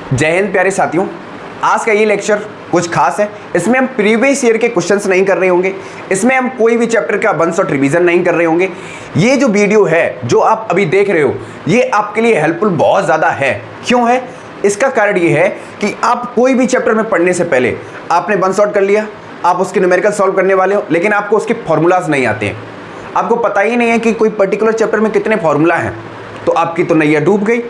जय हिंद प्यारे साथियों। आज का ये लेक्चर कुछ खास है। इसमें हम प्रीवियस ईयर के क्वेश्चंस नहीं कर रहे होंगे, इसमें हम कोई भी चैप्टर का वन शॉट रिवीजन नहीं कर रहे होंगे। ये जो वीडियो है जो आप अभी देख रहे हो ये आपके लिए हेल्पफुल बहुत ज़्यादा है। क्यों है? इसका कारण ये है कि आप कोई भी चैप्टर में पढ़ने से पहले आपने वन शॉट कर लिया, आप उसके न्यूमेरिकल सॉल्व करने वाले हो, लेकिन आपको उसके फॉर्मूलाज नहीं आते हैं, आपको पता ही नहीं है कि कोई पर्टिकुलर चैप्टर में कितने फॉर्मूला हैं, तो आपकी तो नैया डूब गई।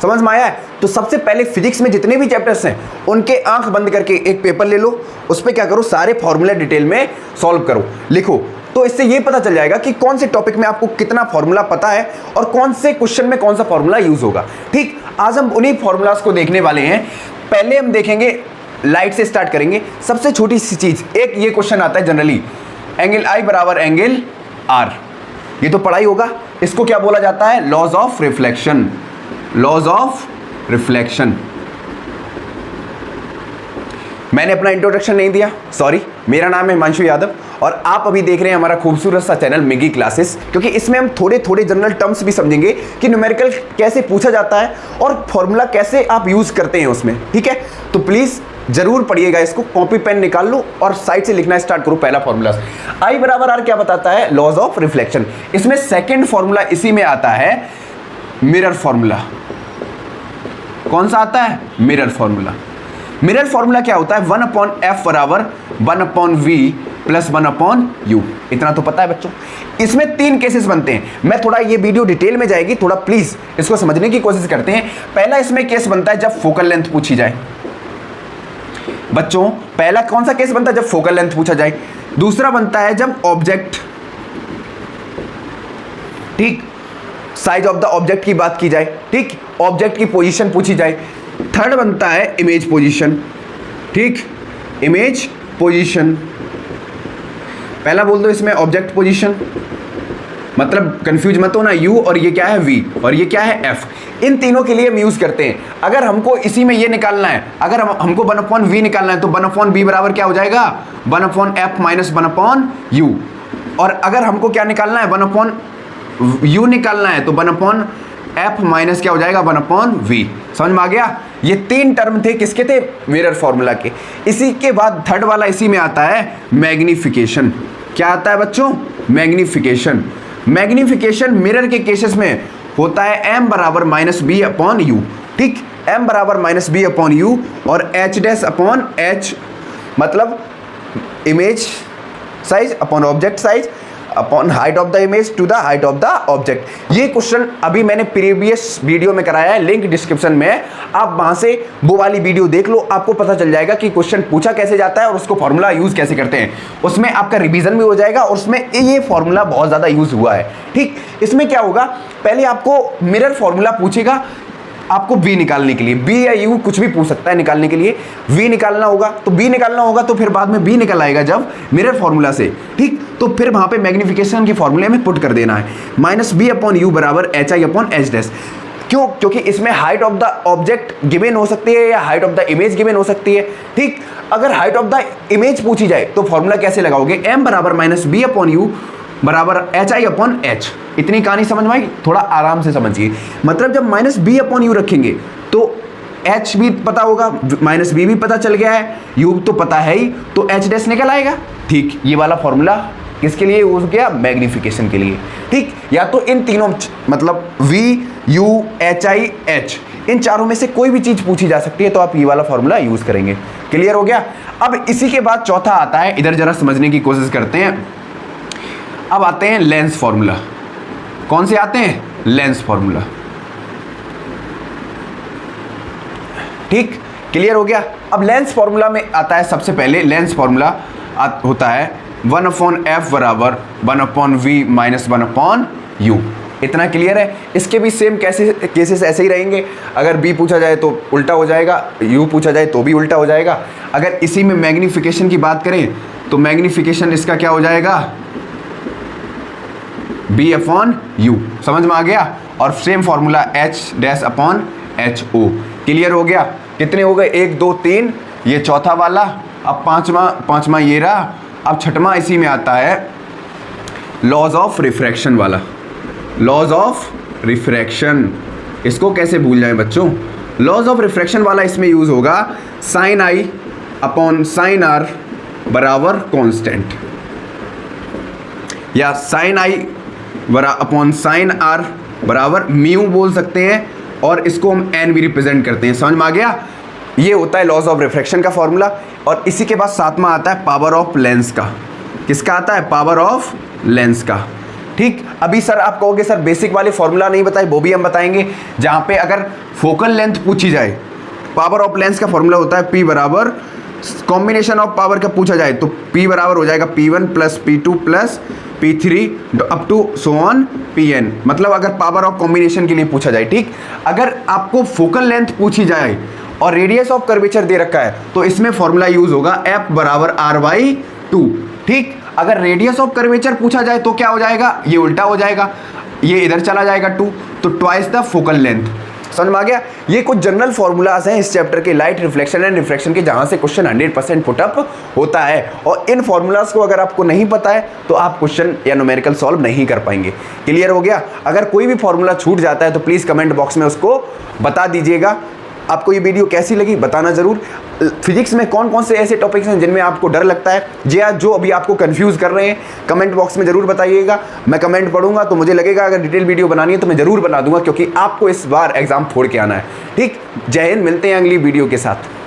समझ में आया है? तो सबसे पहले फिजिक्स में जितने भी चैप्टर्स हैं उनके आंख बंद करके एक पेपर ले लो, उस पर क्या करो, सारे फॉर्मूला डिटेल में सॉल्व करो, लिखो। तो इससे ये पता चल जाएगा कि कौन से टॉपिक में आपको कितना फॉर्मूला पता है और कौन से क्वेश्चन में कौन सा फॉर्मूला यूज होगा। ठीक, आज हम उन्हीं फॉर्मूलाज को देखने वाले हैं। पहले हम देखेंगे, लाइट से स्टार्ट करेंगे। सबसे छोटी सी चीज, एक ये क्वेश्चन आता है जनरली, एंगल आई बराबर एंगल आर, ये तो पढ़ाई होगा। इसको क्या बोला जाता है? Laws of reflection. Laws of reflection. मैंने अपना इंट्रोडक्शन नहीं दिया, सॉरी। मेरा नाम है हिमांशु यादव और आप अभी देख रहे हैं हमारा खूबसूरत सा चैनल मिगी क्लासेस, क्योंकि इसमें हम थोड़े थोड़े जनरल टर्म्स भी समझेंगे कि न्यूमेरिकल कैसे पूछा जाता है और फॉर्मूला कैसे आप यूज करते हैं उसमें। ठीक है, तो प्लीज जरूर पढ़िएगा इसको, कॉपी पेन निकाल लो और साइड से लिखना स्टार्ट करो। पहला फॉर्मूला आई बराबर आर क्या बताता है? Laws of reflection. इसमें सेकेंड फॉर्मूला इसी में आता है मिरर फॉर्मूला। कौन सा आता है? Mirror formula. मिरर फॉर्मूला क्या होता है? 1/f बराबर 1/v प्लस 1/u। इतना तो पता है बच्चों। इसमें तीन केसेस बनते हैं। मैं थोड़ा ये वीडियो डिटेल में जाएगी, थोड़ा प्लीज इसको समझने की कोशिश करते हैं। पहला इसमें केस बनता है जब फोकल लेंथ पूछी जाए। बच्चों पहला कौन सा केस बनता है? जब फोकल लेंथ पूछा जाए। दूसरा बनता है जब ऑब्जेक्ट, ठीक, साइज ऑफ द ऑब्जेक्ट की बात की जाए, ठीक, ऑब्जेक्ट की पोजीशन पूछी जाए। थर्ड बनता है इमेज पोजीशन, ठीक, इमेज पोजीशन। पहला बोल दो इसमें ऑब्जेक्ट पोजीशन, मतलब कंफ्यूज मत हो ना, u और ये क्या है v और ये क्या है f। इन तीनों के लिए हम यूज करते हैं। अगर हमको इसी में ये निकालना है, अगर हमको 1/v निकालना है तो 1/b बराबर क्या हो जाएगा? 1/f minus 1/u। और अगर हमको क्या निकालना है? 1/u निकालना है तो 1/f माइनस क्या हो जाएगा? 1/v। समझ में आ गया? ये तीन टर्म थे, किसके थे? मिरर फॉर्मूला के। इसी के बाद थर्ड वाला इसी में आता है मैग्निफिकेशन। क्या आता है बच्चों? मैग्निफिकेशन। मैग्निफिकेशन मिरर के केसेस में होता है m बराबर -b/u, ठीक, m बराबर -b/u और h डैश अपॉन h, मतलब image size upon object size upon height of the image to the height of the object. ये क्वेश्चन अभी मैंने प्रीवियस वीडियो में कराया है, लिंक डिस्क्रिप्शन में है, आप वहां से वो वाली वीडियो देख लो, आपको पता चल जाएगा कि क्वेश्चन पूछा कैसे जाता है और उसको फॉर्मूला यूज कैसे करते हैं। उसमें आपका रिवीजन भी हो जाएगा और उसमें ये फॉर्मूला बहुत ज्यादा यूज हुआ है। ठीक, इसमें क्या होगा, पहले आपको मिरर फॉर्मूला पूछेगा, आपको v निकालने के लिए, b या u कुछ भी पूछ सकता है निकालने के लिए, v निकालना होगा तो b निकालना होगा, तो फिर बाद में b निकल आएगा जब मिरर फॉर्मूला से, ठीक, तो फिर वहां पे मैग्निफिकेशन के फॉर्मूले में पुट कर देना है -b/u बराबर hi/h डैश। क्यों? क्योंकि इसमें height of the object given हो सकती है या height of the image given हो सकती है। ठीक, अगर हाइट ऑफ द इमेज पूछी जाए तो फॉर्मूला कैसे लगाओगे? m बराबर -b/u बराबर hi/h। इतनी कहानी समझ में आई? थोड़ा आराम से समझिए। मतलब जब -b/u रखेंगे तो h भी पता होगा, -b भी पता चल गया है, u तो पता है ही, तो h डैश निकल आएगा। ठीक, ये वाला फॉर्मूला किसके लिए यूज किया? मैग्निफिकेशन के लिए। ठीक, या तो इन तीनों, मतलब v, u, hi, h, इन चारों में से कोई भी चीज पूछी जा सकती है तो आप ये वाला फॉर्मूला यूज करेंगे। क्लियर हो गया? अब इसी के बाद चौथा आता है, इधर जरा समझने की कोशिश करते हैं। अब आते हैं लेंस फॉर्मूला। कौन से आते हैं? Lens formula. ठीक, क्लियर हो गया? अब लेंस फॉर्मूला में आता है, सबसे पहले लेंस फॉर्मूला होता है 1/f बराबर 1/v माइनस 1/u। इतना क्लियर है? इसके भी सेम केसेस ऐसे ही रहेंगे। अगर b पूछा जाए तो उल्टा हो जाएगा, u पूछा जाए तो भी उल्टा हो जाएगा। अगर इसी में मैग्निफिकेशन की बात करें तो मैग्निफिकेशन इसका क्या हो जाएगा? b/u। समझ में आ गया? और same formula h dash upon ho। Clear हो गया? कितने हो गए? 1 2 3, ये चौथा वाला। अब पांचवा ये रहा। अब छठवां इसी में आता है लॉज ऑफ रिफ्रैक्शन वाला। लॉज ऑफ रिफ्रैक्शन, इसको कैसे भूल जाएं बच्चों? लॉज ऑफ रिफ्रैक्शन वाला इसमें यूज होगा sine I upon sine R बराबर कांस्टेंट, या sine I upon sine R बराबर म्यू बोल सकते हैं, और इसको हम एन भी रिप्रेजेंट करते हैं। समझ में आ गया? ये होता है लॉज ऑफ रिफ्रैक्शन का फॉर्मूला। और इसी के बाद सातवां आता है पावर ऑफ लेंस का। किसका आता है? पावर ऑफ लेंस का। ठीक, अभी सर आप कहोगे सर बेसिक वाले फॉर्मूला नहीं बताए, वो भी हम बताएंगे। जहां पे अगर फोकल लेंथ पूछी जाए, पावर ऑफ लेंस का फॉर्मूला होता है P बराबर कॉम्बिनेशन ऑफ पावर का पूछा जाए तो P बराबर हो जाएगा P1 plus P2 plus P3 up to so on Pn। मतलब अगर पावर ऑफ कॉम्बिनेशन के लिए पूछा जाए। ठीक, अगर आपको फोकल लेंथ पूछी जाए और रेडियस ऑफ कर्वेचर दे रखा है तो इसमें फॉर्मूला यूज होगा F बराबर R/2। ठीक, अगर रेडियस ऑफ कर्वेचर पूछा जाए तो क्या हो जाएगा? ये उल्टा हो जाएगा, ये इधर चला जाएगा 2, तो ट्वाइस द फोकल लेंथ। समझ में आ गया? ये कुछ जनरल फॉर्मूलाज हैं इस चैप्टर के, लाइट रिफ्लेक्शन एंड रिफ्रैक्शन के, जहां से क्वेश्चन 100% पुटअप होता है। और इन फॉर्मूलाज को अगर आपको नहीं पता है तो आप क्वेश्चन या न्यूमेरिकल सॉल्व नहीं कर पाएंगे। क्लियर हो गया? अगर कोई भी फॉर्मूला छूट जाता है तो प्लीज़ कमेंट बॉक्स में उसको बता दीजिएगा। आपको ये वीडियो कैसी लगी बताना ज़रूर। फिजिक्स में कौन कौन से ऐसे टॉपिक्स हैं जिनमें आपको डर लगता है, या जो अभी आपको कंफ्यूज कर रहे हैं, कमेंट बॉक्स में ज़रूर बताइएगा। मैं कमेंट पढ़ूंगा तो मुझे लगेगा अगर डिटेल वीडियो बनानी है तो मैं ज़रूर बना दूंगा, क्योंकि आपको इस बार एग्जाम फोड़ के आना है। ठीक, जय हिंद, मिलते हैं अगली वीडियो के साथ।